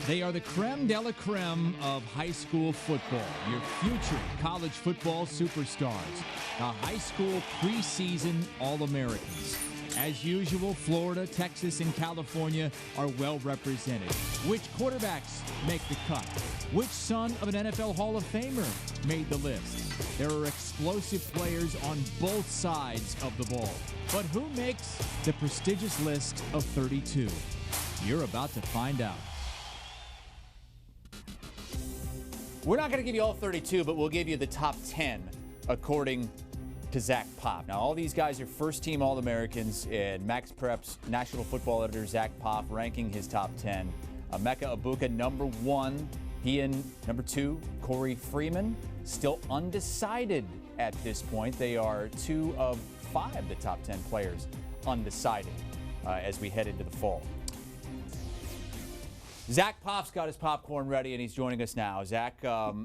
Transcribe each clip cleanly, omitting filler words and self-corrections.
They are the creme de la creme of high school football, your future college football superstars, the high school preseason All-Americans. As usual, Florida, Texas, and California are well represented. Which quarterbacks make the cut? Which son of an NFL Hall of Famer made the list? There are explosive players on both sides of the ball. But who makes the prestigious list of 32? You're about to find out. We're not going to give you all 32, but we'll give you the top 10 according to Zack Poff. Now, all these guys are first-team All-Americans, and MaxPreps National Football Editor Zack Poff ranking his top 10. Emeka Egbuka, number 1. He and number 2, Corey Freeman, still undecided at this point. They are 2 of 5, the top 10 players, undecided as we head into the fall. Zack Poff's got his popcorn ready, and he's joining us now. Zack,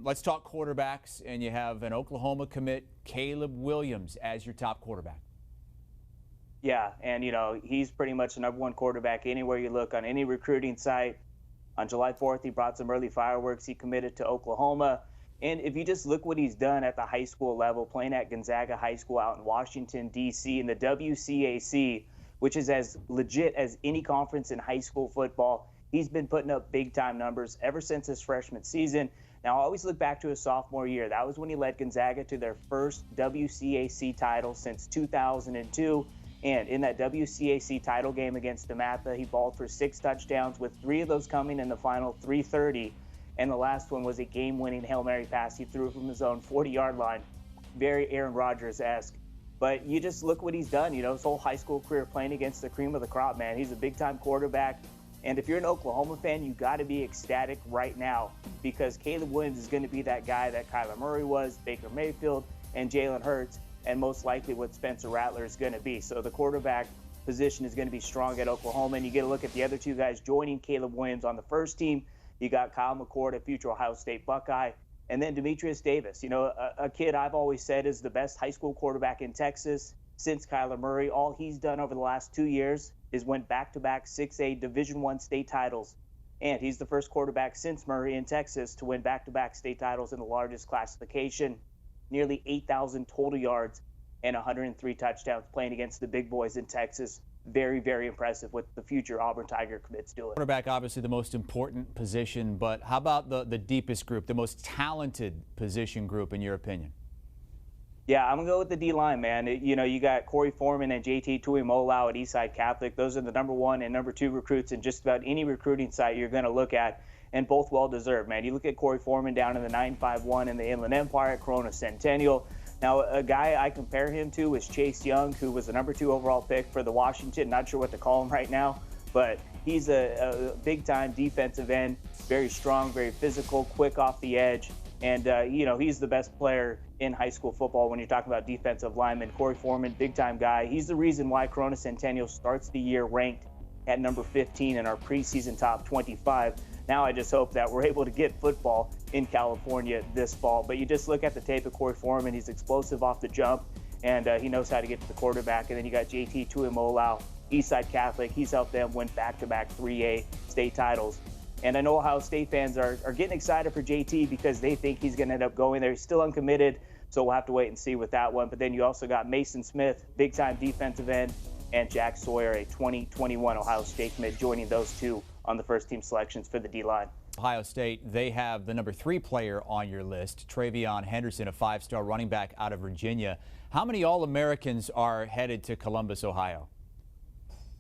let's talk quarterbacks, and you have an Oklahoma commit, Caleb Williams, as your top quarterback. Yeah, and, he's pretty much the number 1 quarterback anywhere you look on any recruiting site. On July 4th, he brought some early fireworks. He committed to Oklahoma. And if you just look what he's done at the high school level, playing at Gonzaga High School out in Washington, D.C., in the WCAC, which is as legit as any conference in high school football, he's been putting up big-time numbers ever since his freshman season. Now, I always look back to his sophomore year. That was when he led Gonzaga to their first WCAC title since 2002. And in that WCAC title game against DeMatha, he balled for 6 touchdowns, with 3 of those coming in the final 3:30. And the last one was a game-winning Hail Mary pass he threw from his own 40-yard line. Very Aaron Rodgers-esque. But you just look what he's done. His whole high school career playing against the cream of the crop, man. He's a big-time quarterback. And if you're an Oklahoma fan, you got to be ecstatic right now, because Caleb Williams is going to be that guy that Kyler Murray was, Baker Mayfield, and Jalen Hurts, and most likely what Spencer Rattler is going to be. So the quarterback position is going to be strong at Oklahoma. And you get a look at the other 2 guys joining Caleb Williams on the first team. You got Kyle McCord, a future Ohio State Buckeye, and then Demetrius Davis, a kid I've always said is the best high school quarterback in Texas since Kyler Murray. All he's done over the last 2 years is win back-to-back 6A Division I state titles. And he's the first quarterback since Murray in Texas to win back-to-back state titles in the largest classification. Nearly 8,000 total yards and 103 touchdowns playing against the big boys in Texas. Very, very impressive what the future Auburn Tiger commits doing. Quarterback, obviously the most important position, but how about the deepest group, the most talented position group in your opinion? Yeah, I'm going to go with the D-line, man. You got Corey Foreman and JT Tuimoloau at Eastside Catholic. Those are the number 1 and number 2 recruits in just about any recruiting site you're going to look at, and both well-deserved, man. You look at Corey Foreman down in the 951 in the Inland Empire at Corona Centennial. Now, a guy I compare him to is Chase Young, who was the number 2 overall pick for the Washington. Not sure what to call him right now, but he's a big-time defensive end, very strong, very physical, quick off the edge. And, he's the best player in high school football when you're talking about defensive linemen. Corey Foreman, big-time guy. He's the reason why Corona Centennial starts the year ranked at number 15 in our preseason top 25. Now I just hope that we're able to get football in California this fall. But you just look at the tape of Corey Foreman. He's explosive off the jump, and he knows how to get to the quarterback. And then you got JT Tuimoloau, Eastside Catholic. He's helped them win back-to-back 3A state titles. And I know Ohio State fans are getting excited for JT because they think he's going to end up going there. He's still uncommitted, so we'll have to wait and see with that one. But then you also got Mason Smith, big-time defensive end, and Jack Sawyer, a 2021 Ohio State commit, joining those 2 on the first-team selections for the D-line. Ohio State, they have the number 3 player on your list, Travion Henderson, a 5-star running back out of Virginia. How many All-Americans are headed to Columbus, Ohio?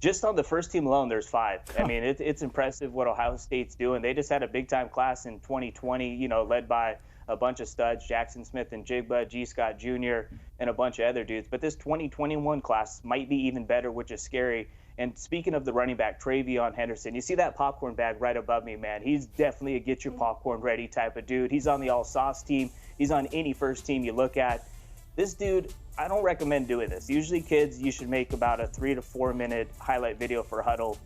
Just on the first team alone, there's 5. I mean, it's impressive what Ohio State's doing. They just had a big-time class in 2020, led by a bunch of studs, Jackson Smith and Jigba, G. Scott Jr., and a bunch of other dudes. But this 2021 class might be even better, which is scary. And speaking of the running back, Travion Henderson, you see that popcorn bag right above me, man. He's definitely a get your popcorn ready type of dude. He's on the all-sauce team. He's on any first team you look at. This dude, I don't recommend doing this. Usually kids, you should make about a 3 to 4 minute highlight video for Huddle,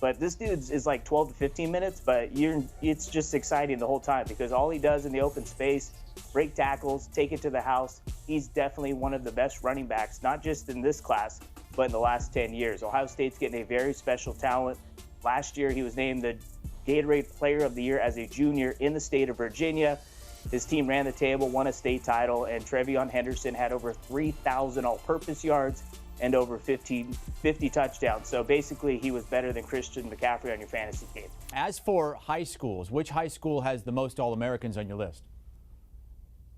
but this dude's is like 12 to 15 minutes, but it's just exciting the whole time because all he does in the open space, break tackles, take it to the house. He's definitely one of the best running backs, not just in this class, but in the last 10 years. Ohio State's getting a very special talent. Last year, he was named the Gatorade Player of the Year as a junior in the state of Virginia. His team ran the table, won a state title, and Trevion Henderson had over 3,000 all-purpose yards and over 50 touchdowns. So basically, he was better than Christian McCaffrey on your fantasy team. As for high schools, which high school has the most All-Americans on your list?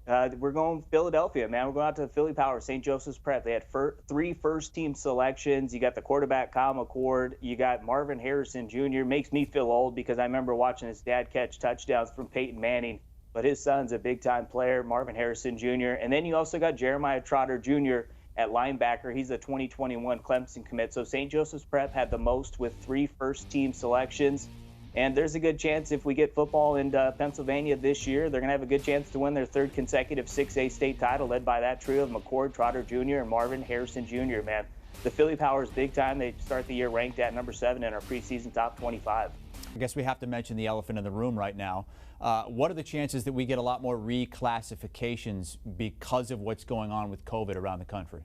We're going Philadelphia, man. We're going out to Philly Power, St. Joseph's Prep. They had 3 first-team selections. You got the quarterback, Kyle McCord. You got Marvin Harrison Jr. Makes me feel old because I remember watching his dad catch touchdowns from Peyton Manning. But his son's a big-time player, Marvin Harrison Jr. And then you also got Jeremiah Trotter Jr. at linebacker. He's a 2021 Clemson commit. So St. Joseph's Prep had the most with 3 first-team selections. And there's a good chance if we get football in Pennsylvania this year, they're going to have a good chance to win their 3rd consecutive 6A state title, led by that trio of McCord, Trotter Jr., and Marvin Harrison Jr., man. The Philly Power is big time. They start the year ranked at number 7 in our preseason top 25. I guess we have to mention the elephant in the room right now. What are the chances that we get a lot more reclassifications because of what's going on with COVID around the country?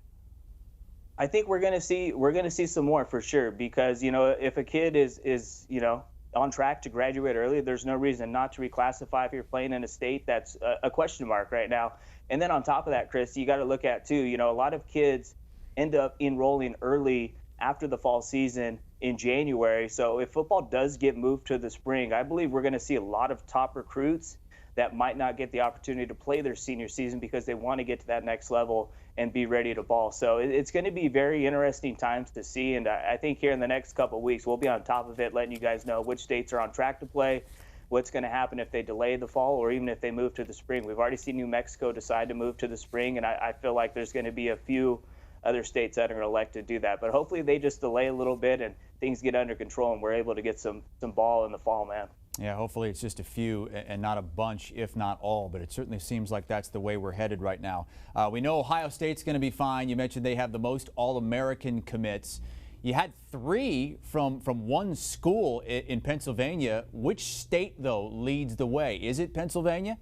I think we're going to see some more for sure, because, you know, if a kid is you know, on track to graduate early, there's no reason not to reclassify if you're playing in a state that's a question mark right now. And then on top of that, Chris, you got to look at too, you know, a lot of kids end up enrolling early after the fall season in January. So if football does get moved to the spring, I believe we're going to see a lot of top recruits that might not get the opportunity to play their senior season because they want to get to that next level and be ready to ball. So it's going to be very interesting times to see. And I think here in the next couple of weeks, we'll be on top of it, letting you guys know which states are on track to play, what's going to happen if they delay the fall or even if they move to the spring. We've already seen New Mexico decide to move to the spring, and I feel like there's going to be a few other states that are going to elect to do that. But hopefully they just delay a little bit and things get under control and we're able to get some ball in the fall, man. Yeah, hopefully it's just a few and not a bunch, if not all, but it certainly seems like that's the way we're headed right now. We know Ohio State's going to be fine. You mentioned they have the most All-American commits. You had 3 from one school in Pennsylvania. Which state, though, leads the way? Is it Pennsylvania?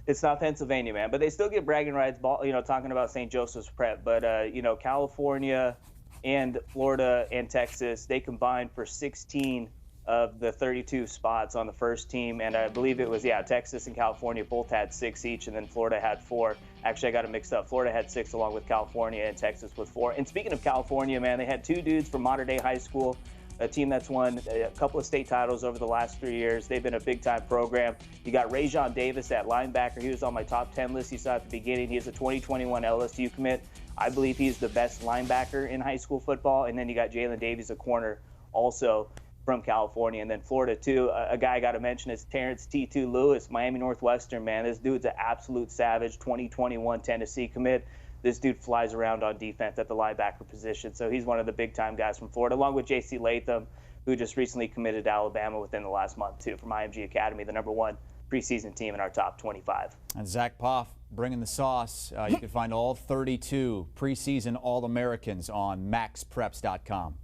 It's not Pennsylvania, man, but they still get bragging rights, you know, talking about St. Joseph's Prep. But, you know, California and Florida and Texas, they combined for 16 of the 32 spots on the first team. And I believe it was, Texas and California both had 6 each, and then Florida had 4. Actually, I got it mixed up. Florida had 6 along with California, and Texas with 4. And speaking of California, man, they had 2 dudes from Mater Dei High School, a team that's won a couple of state titles over the last 3 years. They've been a big-time program. You got Rajon Davis at linebacker. He was on my top 10 list you saw at the beginning. He is a 2021 LSU commit. I believe he's the best linebacker in high school football. And then you got Jalen Davies, a corner, also from California. And then Florida, too, a guy I got to mention is Terrence T2 Lewis, Miami Northwestern, man. This dude's an absolute savage, 2021 Tennessee commit. This dude flies around on defense at the linebacker position. So he's one of the big-time guys from Florida, along with J.C. Latham, who just recently committed to Alabama within the last month, too, from IMG Academy, the #1 preseason team in our top 25. And Zack Poff bringing the sauce. You can find all 32 preseason All-Americans on MaxPreps.com.